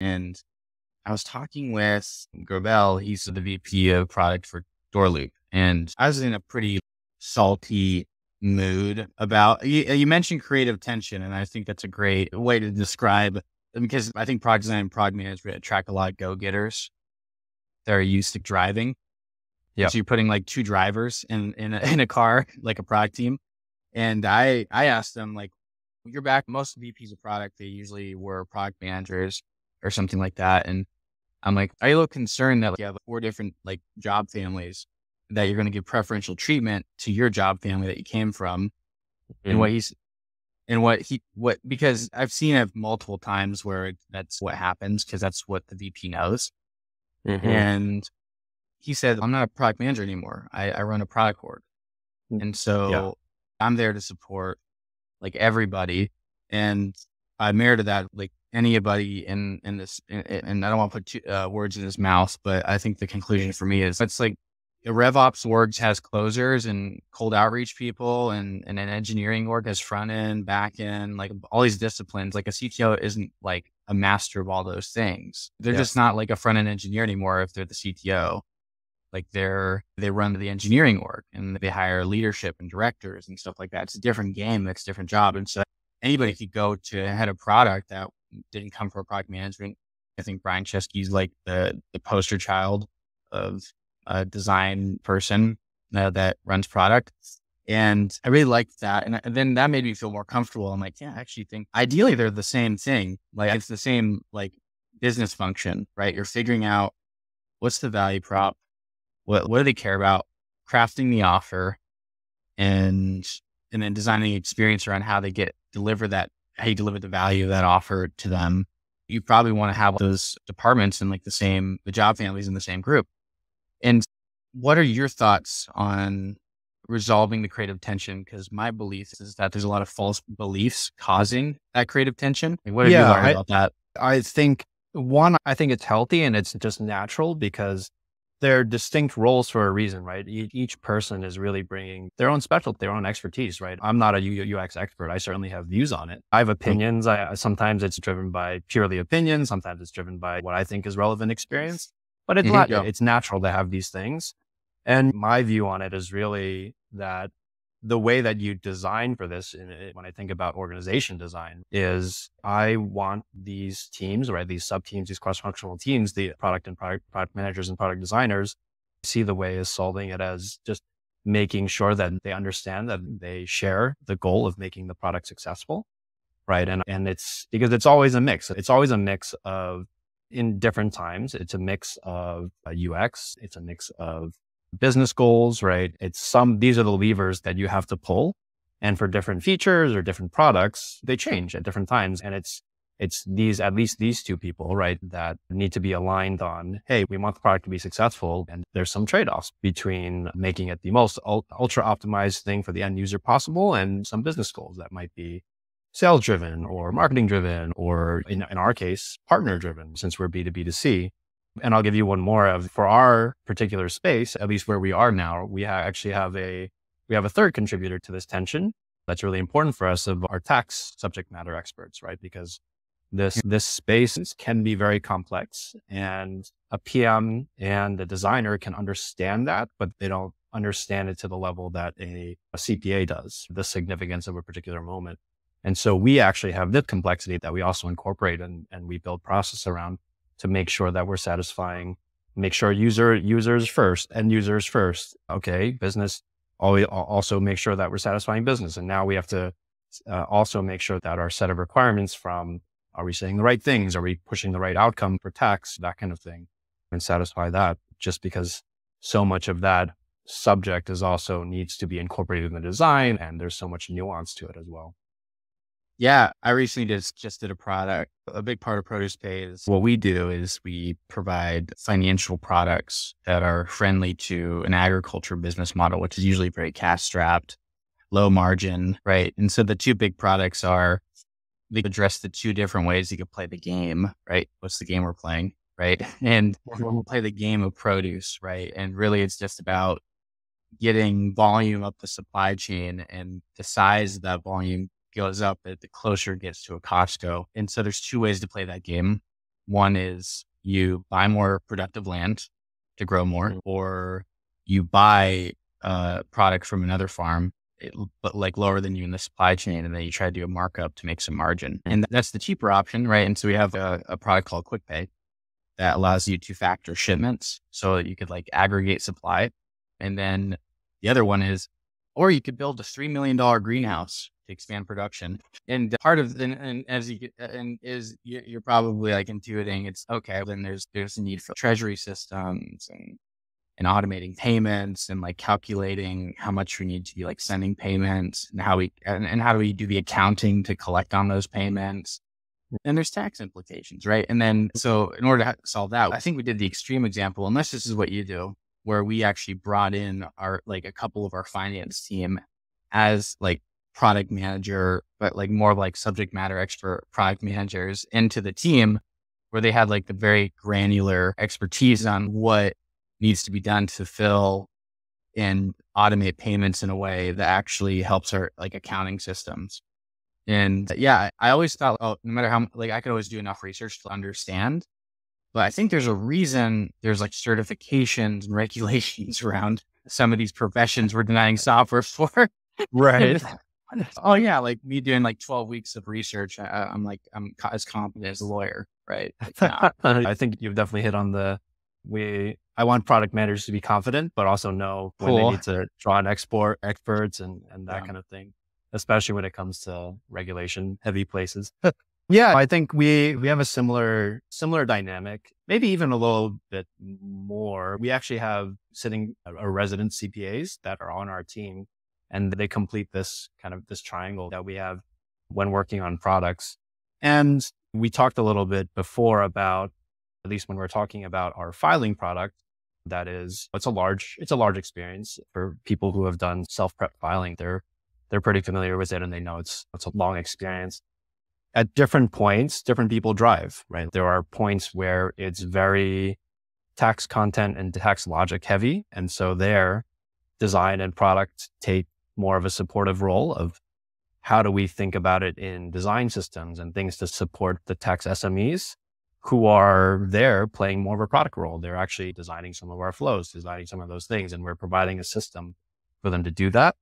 And I was talking with Gobel. He's the VP of product for Doorloop. And I was in a pretty salty mood about, you mentioned creative tension. And I think that's a great way to describe, because I think product design and product management attract a lot of go-getters that are used to driving. And Yep. so you're putting like two drivers in a car, like a product team. And I asked them, like, you're back, most VPs of product, they usually were product managers or something like that. And I'm like, are you a little concerned that, like, you have four different like job families that you're going to give preferential treatment to your job family that you came from? And Mhm. because I've seen it multiple times where that's what happens, because that's what the VP knows. Mhm. And he said, I'm not a product manager anymore. I run a product org. Mm. And Yeah. so I'm there to support like everybody. And I merited that, like anybody in this, and I don't want to put words in his mouth, but I think the conclusion for me is it's like a RevOps org has closers and cold outreach people, and an engineering org has front end, back end, like all these disciplines. Like a CTO isn't like a master of all those things. They're Yeah. just not like a front end engineer anymore if they're the CTO. Like they run the engineering org and they hire leadership and directors and stuff like that. It's a different game. It's a different job. And so anybody could go to head of product that didn't come from product management. I think Brian Chesky's like the poster child of a design person that runs product. And I really liked that. And then that made me feel more comfortable. I'm like, yeah, I actually think ideally they're the same thing. Like it's the same like business function, right? You're figuring out what's the value prop, what do they care about, crafting the offer, and then designing an experience around how they how you deliver the value of that offer to them. You probably want to have those departments in like the job families in the same group. And what are your thoughts on resolving the creative tension? Because my belief is that there's a lot of false beliefs causing that creative tension. Like, what have you Yeah. learned about that? I think I think it's healthy and it's just natural because they're distinct roles for a reason, right? Each person is really bringing their own specialty, their own expertise, right? I'm not a UX expert. I certainly have views on it. I have Mm. opinions. Sometimes it's driven by purely opinion. Sometimes it's driven by what I think is relevant experience, but Mhm. Yeah. it's natural to have these things. And my view on it is really that the way that you design for this, when I think about organization design, is I want these teams, right, these sub teams, these cross functional teams, the product managers and product designers, see the way as solving it as just making sure that they understand that they share the goal of making the product successful, right? And it's because it's always a mix. It's always a mix of in different times. It's a mix of UX. It's a mix of business goals, right? These are the levers that you have to pull. And for different features or different products, they change at different times. And at least these two people, right, that need to be aligned on, hey, we want the product to be successful. And there's some trade-offs between making it the most ultra optimized thing for the end user possible and some business goals that might be sales driven or marketing driven, or in our case, partner driven, since we're B2B2C. And I'll give you one more of for our particular space, at least where we are now, actually have we have a third contributor to this tension that's really important for us of our tax subject matter experts, right? Because this space can be very complex and a PM and a designer can understand that, but they don't understand it to the level that a CPA does, the significance of a particular moment. And so we actually have this complexity that we also incorporate and we build process around to make sure that we're satisfying, make sure users first, end users first. Okay. Business, also make sure that we're satisfying business. And now we have to also make sure that our set of requirements from, are we saying the right things? Are we pushing the right outcome for tax? That kind of thing, and satisfy that, just because so much of that subject is also needs to be incorporated in the design. And there's so much nuance to it as well. Yeah, I recently just did a product. A big part of Produce Pay is what we do is we provide financial products that are friendly to an agriculture business model, which is usually very cash strapped, low margin, right? And so the two big products are, they address the two different ways you could play the game, right? What's the game we're playing, right? And we'll play the game of produce, right? And really it's just about getting volume up the supply chain, and the size of that volume goes up the closer it gets to a Costco. And so there's two ways to play that game. One is you buy more productive land to grow more, or you buy a product from another farm, but like lower than you in the supply chain, and then you try to do a markup to make some margin. And that's the cheaper option, right? And so we have a product called QuickPay that allows you to factor shipments so that you could like aggregate supply. And then the other one is, or you could build a $3 million greenhouse to expand production. And part of, and as you get, and is you're probably like intuiting, it's okay. Then there's a need for treasury systems and automating payments and like calculating how much we need to be like sending payments and how do we do the accounting to collect on those payments. And there's tax implications, right? And then, so in order to solve that, I think we did the extreme example, unless this is what you do, where we actually brought in like a couple of our finance team as like product manager, but like more like subject matter expert product managers into the team, where they had like the very granular expertise on what needs to be done to fill and automate payments in a way that actually helps our like accounting systems. And yeah, I always thought, oh, no matter how, like I could always do enough research to understand, but I think there's a reason there's like certifications and regulations around some of these professions we're denying software for. Right. Oh yeah. Like me doing like 12 weeks of research. I'm as competent as a lawyer, right? Like, nah. I think you've definitely hit on I want product managers to be confident, but also know when they need to draw on experts and that kind of thing, especially when it comes to regulation heavy places. Yeah, I think we have a similar dynamic, maybe even a little bit more. We actually have sitting a resident CPAs that are on our team, and they complete this triangle that we have when working on products. And we talked a little bit before about, at least when we're talking about our filing product, it's a large experience for people who have done self-prep filing. They're pretty familiar with it, and they know it's a long experience. At different points, different people drive, right? There are points where it's very tax content and tax logic heavy. And so there, design and product take more of a supportive role of how do we think about it in design systems and things to support the tax SMEs who are there playing more of a product role. They're actually designing some of our flows, designing some of those things, and we're providing a system for them to do that.